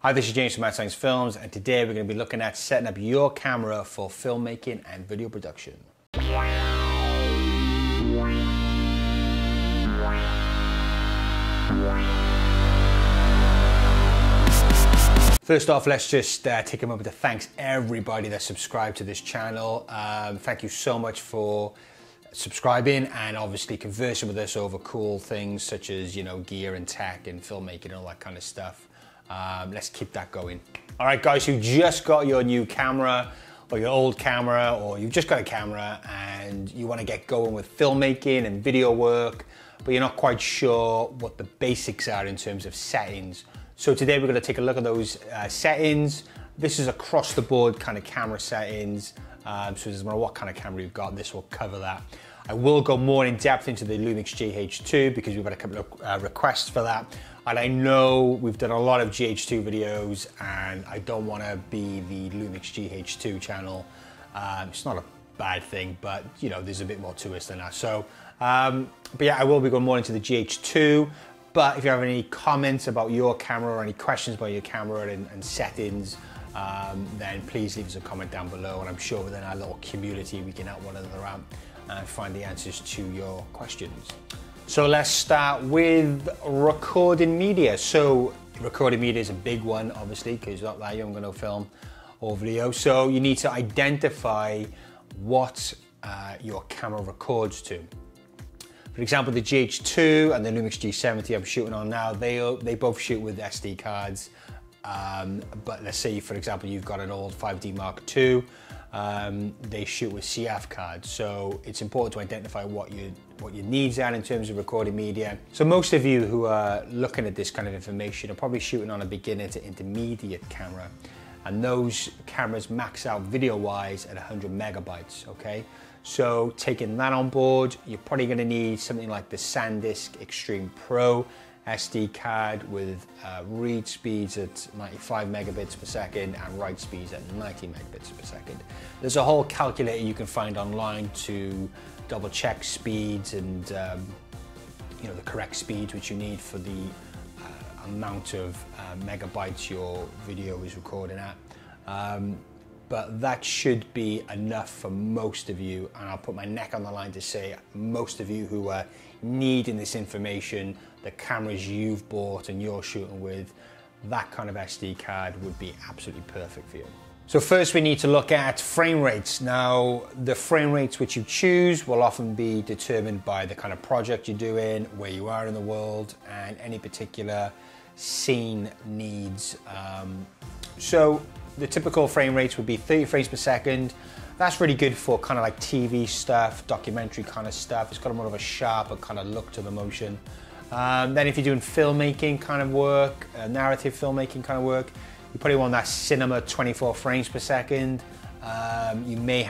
Hi, this is James from Mad Science Films, and today we're going to be looking at setting up your camera for filmmaking and video production. First off, let's just take a moment to thank everybody that subscribed to this channel. Thank you so much for subscribing and obviously conversing with us over cool things such as, you know, gear and tech and filmmaking and all that kind of stuff. Let's keep that going. All right, guys who just got your new camera or your old camera, or you've just got a camera and you want to get going with filmmaking and video work, but you're not quite sure what the basics are in terms of settings. So today we're going to take a look at those settings. This is across the board kind of camera settings. So it doesn't matter what kind of camera you've got, this will cover that. I will go more in depth into the Lumix GH2 because we've got a couple of requests for that. And I know we've done a lot of GH2 videos and I don't want to be the Lumix GH2 channel. It's not a bad thing, but you know, there's a bit more to us than that. So, but yeah, I will be going more into the GH2. But if you have any comments about your camera or any questions about your camera and settings, then please leave us a comment down below, and I'm sure within our little community we can help one another out and find the answers to your questions. So let's start with recording media. So recording media is a big one, obviously, because not that you're going to film or video. So you need to identify what your camera records to. For example, the GH2 and the Lumix G70 I'm shooting on now, they both shoot with SD cards. But let's say, for example, you've got an old 5D Mark II, they shoot with CF cards. So it's important to identify what your needs are in terms of recording media. So most of you who are looking at this kind of information are probably shooting on a beginner to intermediate camera. And those cameras max out video-wise at 100 megabytes, okay? So taking that on board, you're probably gonna need something like the SanDisk Extreme Pro SD card with read speeds at 95 megabits per second and write speeds at 90 megabits per second. There's a whole calculator you can find online to double check speeds and you know, the correct speeds which you need for the amount of megabytes your video is recording at. But that should be enough for most of you, and I'll put my neck on the line to say most of you who are needing this information, the cameras you've bought and you're shooting with, that kind of SD card would be absolutely perfect for you. So first we need to look at frame rates. Now, the frame rates which you choose will often be determined by the kind of project you're doing, where you are in the world, and any particular scene needs. So the typical frame rates would be 30 frames per second. That's really good for kind of like TV stuff, documentary kind of stuff. It's got more of a sharper kind of look to the motion. Then if you're doing filmmaking kind of work, narrative filmmaking kind of work, you probably want that cinema 24 frames per second. You may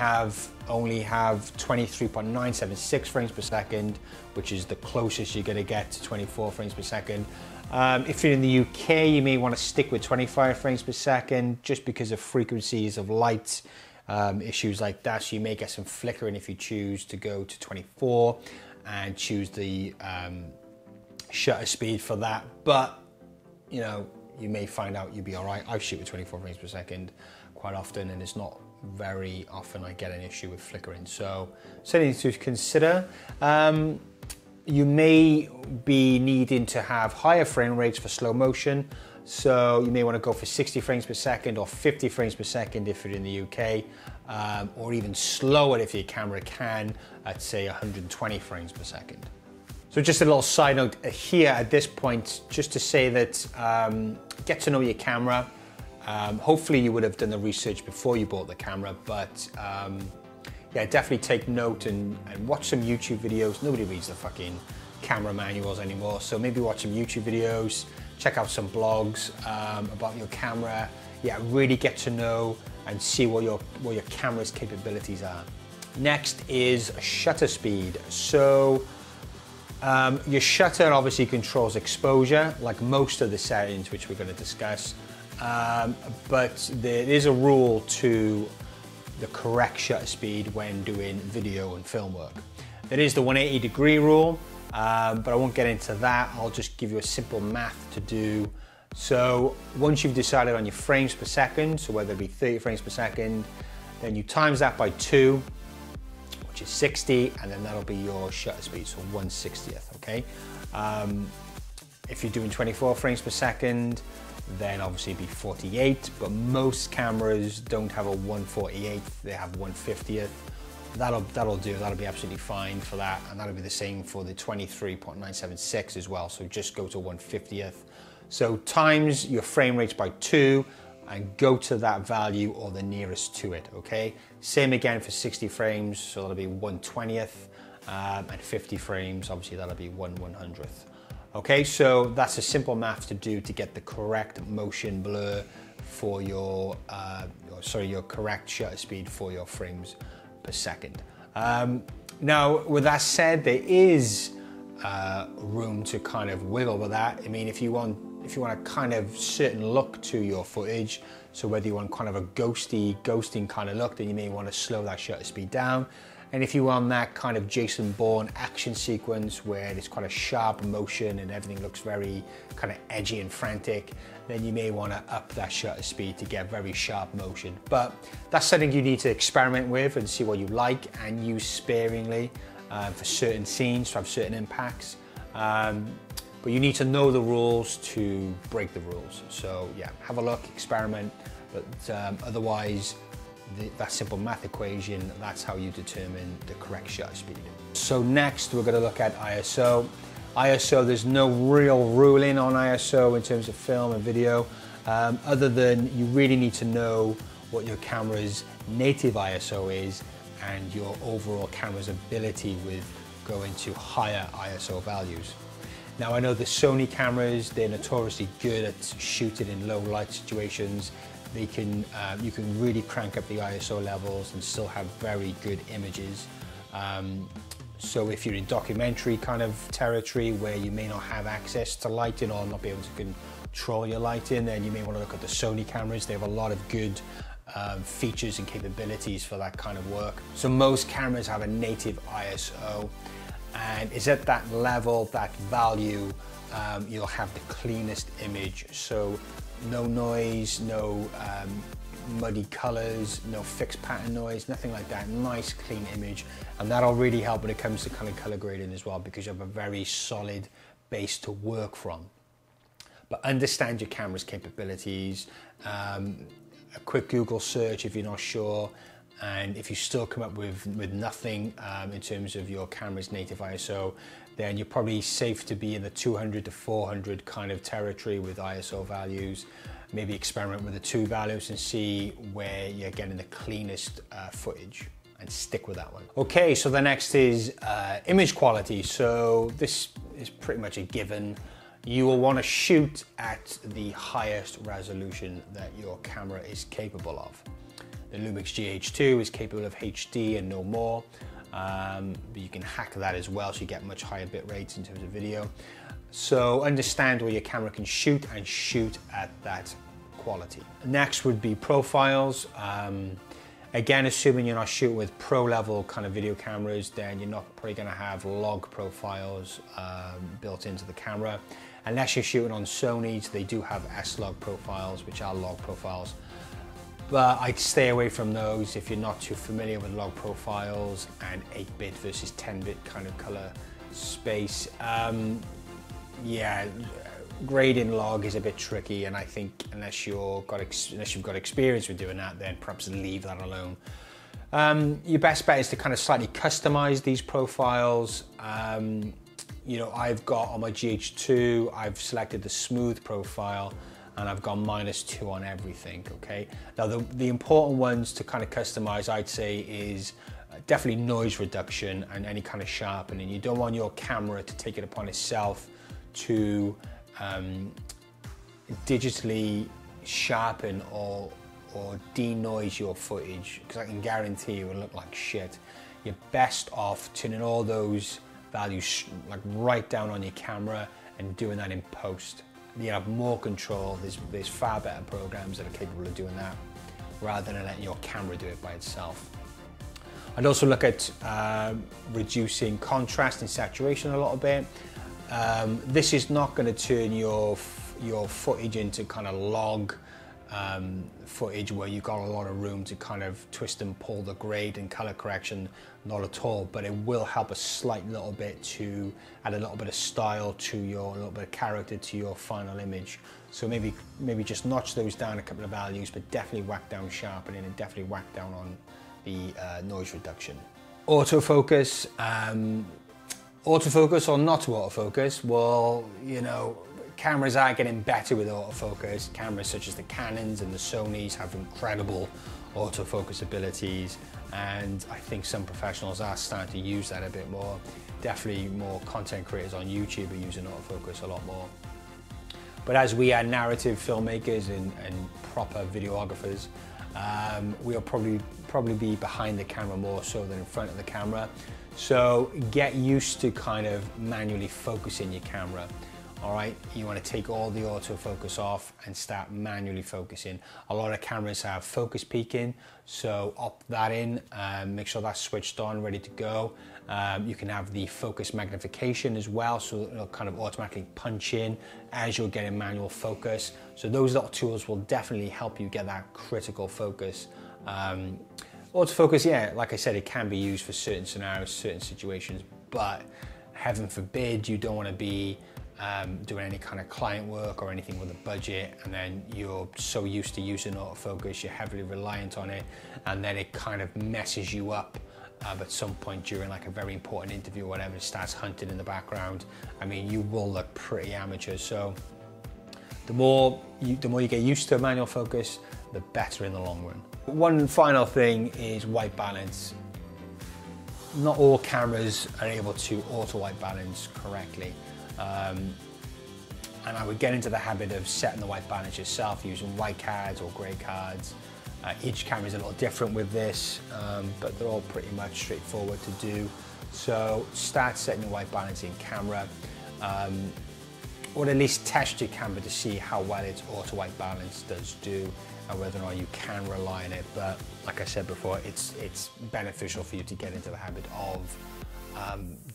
only have 23.976 frames per second, which is the closest you're gonna get to 24 frames per second. If you're in the UK, you may want to stick with 25 frames per second just because of frequencies of light, issues like that. So you may get some flickering if you choose to go to 24 and choose the shutter speed for that. But, you know, you may find out you'll be all right. I shoot with 24 frames per second quite often, and it's not very often I get an issue with flickering. So something to consider. You may be needing to have higher frame rates for slow motion. So you may want to go for 60 frames per second or 50 frames per second if you're in the UK, or even slower if your camera can at say 120 frames per second. So just a little side note here at this point, just to say that get to know your camera. Hopefully you would have done the research before you bought the camera, but yeah, definitely take note and watch some YouTube videos. Nobody reads the fucking camera manuals anymore, so maybe watch some YouTube videos, check out some blogs about your camera. Yeah, really get to know and see what your camera's capabilities are. Next is shutter speed. So your shutter obviously controls exposure, like most of the settings which we're going to discuss, but there is a rule to the correct shutter speed when doing video and film work. There is the 180-degree rule, but I won't get into that. I'll just give you a simple math to do So once you've decided on your frames per second, so whether it be 30 frames per second, then you times that by 2, which is 60, and then that'll be your shutter speed, so 1/60th, okay? If you're doing 24 frames per second, then obviously it'd be 48, but most cameras don't have a 1/48th, they have 1/50th. That'll do, that'll be absolutely fine for that, and that'll be the same for the 23.976 as well, so just go to 1/50th. So times your frame rates by 2 and go to that value or the nearest to it, okay? Same again for 60 frames, so that'll be 1/20th, and 50 frames, obviously that'll be 1/100th. Okay, so that's a simple math to do to get the correct motion blur for your, your correct shutter speed for your frames per second. Now, with that said, there is room to kind of wiggle with that. I mean, if you want a kind of certain look to your footage, so whether you want kind of a ghosting kind of look, then you may want to slow that shutter speed down. And if you want that kind of Jason Bourne action sequence where it's quite a sharp motion and everything looks very kind of edgy and frantic, then you may want to up that shutter speed to get very sharp motion. But that's something you need to experiment with and see what you like and use sparingly for certain scenes to have certain impacts. But you need to know the rules to break the rules. So yeah, have a look, experiment, but otherwise, that simple math equation, that's how you determine the correct shutter speed. So next we're going to look at ISO. ISO, there's no real ruling on ISO in terms of film and video, other than you really need to know what your camera's native ISO is and your overall camera's ability with going to higher ISO values. Now I know the Sony cameras, they're notoriously good at shooting in low light situations. You can really crank up the ISO levels and still have very good images. So if you're in documentary kind of territory where you may not have access to lighting or not be able to control your lighting, then you may want to look at the Sony cameras. They have a lot of good features and capabilities for that kind of work. So most cameras have a native ISO, and it's at that level, that value, you'll have the cleanest image. So no noise, no muddy colors, no fixed pattern noise, nothing like that. Nice clean image, and that'll really help when it comes to kind of color grading as well, because you have a very solid base to work from. But understand your camera's capabilities. A quick Google search if you're not sure, and if you still come up with nothing in terms of your camera's native ISO, then you're probably safe to be in the 200 to 400 kind of territory with ISO values. Maybe experiment with the 2 values and see where you're getting the cleanest footage, and stick with that one. Okay, so the next is image quality. So this is pretty much a given. You will want to shoot at the highest resolution that your camera is capable of. The Lumix GH2 is capable of HD and no more. But you can hack that as well, so you get much higher bit rates in terms of video. So understand where your camera can shoot and shoot at that quality. Next would be profiles. Again, assuming you're not shooting with pro level kind of video cameras, then you're not probably going to have log profiles built into the camera. Unless you're shooting on Sony's, they do have S-log profiles, which are log profiles. But I'd stay away from those if you're not too familiar with log profiles and 8-bit versus 10-bit kind of color space. Yeah, grading log is a bit tricky, and I think unless you've got experience with doing that, then perhaps leave that alone. Your best bet is to kind of slightly customize these profiles. You know, I've got on my GH2, I've selected the smooth profile, and I've gone -2 on everything, okay? Now the important ones to kind of customize, I'd say, is definitely noise reduction and any kind of sharpening. You don't want your camera to take it upon itself to digitally sharpen or denoise your footage, because I can guarantee you it'll look like shit. You're best off turning all those values like right down on your camera and doing that in post. You have more control. There's far better programs that are capable of doing that rather than letting your camera do it by itself. I'd also look at reducing contrast and saturation a little bit. This is not going to turn your your footage into kind of log footage where you've got a lot of room to kind of twist and pull the grade and color correction, not at all, but it will help a slight little bit to add a little bit of style to your, a little bit of character to your final image. So maybe just notch those down a couple of values, but definitely whack down sharpening and definitely whack down on the noise reduction. Autofocus, autofocus or not to autofocus, well, you know, cameras are getting better with autofocus. Cameras such as the Canons and the Sonys have incredible autofocus abilities, and I think some professionals are starting to use that a bit more. Definitely more content creators on YouTube are using autofocus a lot more. But as we are narrative filmmakers and proper videographers, we'll probably be behind the camera more so than in front of the camera. So get used to kind of manually focusing your camera. All right, you want to take all the autofocus off and start manually focusing. A lot of cameras have focus peaking, so opt that in, make sure that's switched on, ready to go. You can have the focus magnification as well, so it'll kind of automatically punch in as you're getting manual focus. So those little tools will definitely help you get that critical focus. Autofocus, yeah, like I said, it can be used for certain scenarios, certain situations, but heaven forbid you don't want to be doing any kind of client work or anything with a budget, and then you're so used to using autofocus, you're heavily reliant on it, and then it kind of messes you up at some point during like a very important interview or whatever. It starts hunting in the background. I mean, you will look pretty amateur. So the more you get used to manual focus, the better in the long run. One final thing is white balance. Not all cameras are able to auto white balance correctly. And I would get into the habit of setting the white balance yourself using white cards or grey cards. Each camera is a little different with this, but they're all pretty much straightforward to do. So start setting the white balance in camera, or at least test your camera to see how well its auto white balance does do, and whether or not you can rely on it. But like I said before, it's beneficial for you to get into the habit of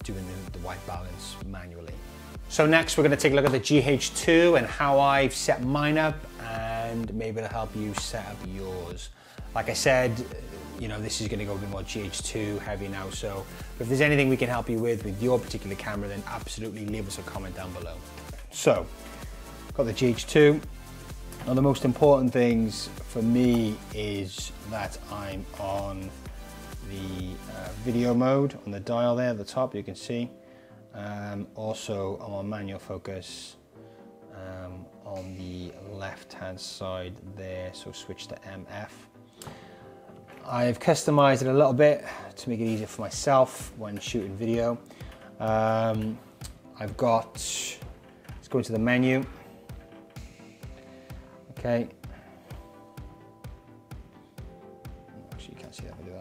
doing the white balance manually. So next we're going to take a look at the GH2 and how I've set mine up, and maybe it'll help you set up yours. Like I said, you know, this is going to go a bit more GH2 heavy now, so if there's anything we can help you with your particular camera, then absolutely leave us a comment down below. So, got the GH2. Now the most important things for me is that I'm on the video mode on the dial there at the top, you can see. Also I'm on manual focus on the left hand side there, so switch to MF. I've customized it a little bit to make it easier for myself when shooting video. I've got, let's go into the menu. Okay. Actually, you can't see that if I do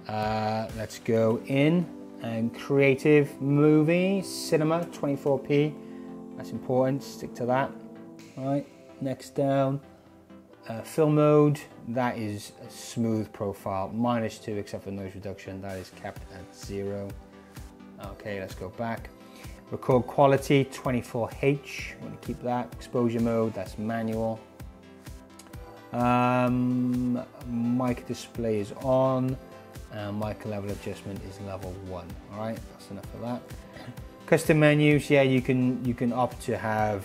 that. Let's go in and creative movie, cinema, 24p. That's important, stick to that. All right, next down, film mode, that is a smooth profile, -2 except for noise reduction, that is kept at 0. Okay, let's go back. Record quality, 24H, I'm gonna keep that. Exposure mode, that's manual. Mic display is on, and mic level adjustment is level 1. All right, that's enough of that. Custom menus, yeah, you can opt to have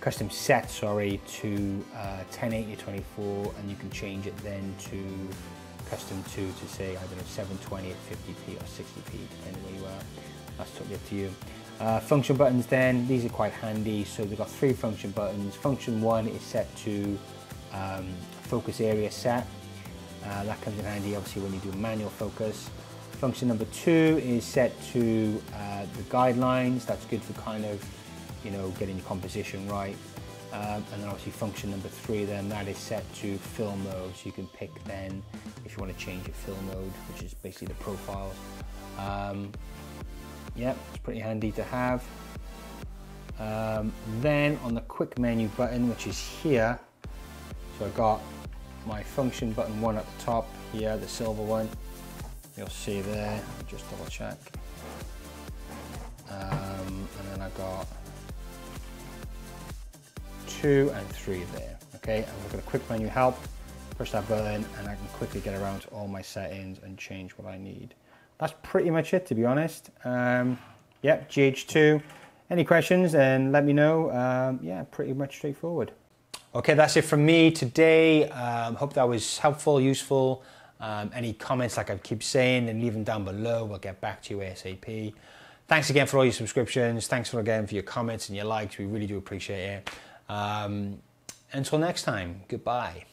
custom set, sorry, to 1080/24, and you can change it then to custom to say, I don't know, 720 at 50p or 60p, depending where you are. That's totally up to you. Function buttons then, these are quite handy. So we've got 3 function buttons. Function 1 is set to focus area set. That comes in handy obviously when you do manual focus. Function number 2 is set to the guidelines. That's good for kind of, you know, getting your composition right. And then obviously function number 3 then, that is set to film mode. So you can pick then if you want to change your film mode, which is basically the profiles. Yeah, it's pretty handy to have. Then on the quick menu button, which is here, so I've got my function button 1 at the top here, the silver one. You'll see there, I'll just double check. and then I've got 2 and 3 there. Okay, and we've got a quick menu help. Push that button and I can quickly get around to all my settings and change what I need. That's pretty much it, to be honest. Yep, GH2. Any questions, then let me know. Yeah, pretty much straightforward. Okay, that's it from me today. Hope that was helpful, useful. Any comments, like I keep saying, then leave them down below. We'll get back to you ASAP. Thanks again for all your subscriptions. Thanks again for your comments and your likes. We really do appreciate it. Until next time, goodbye.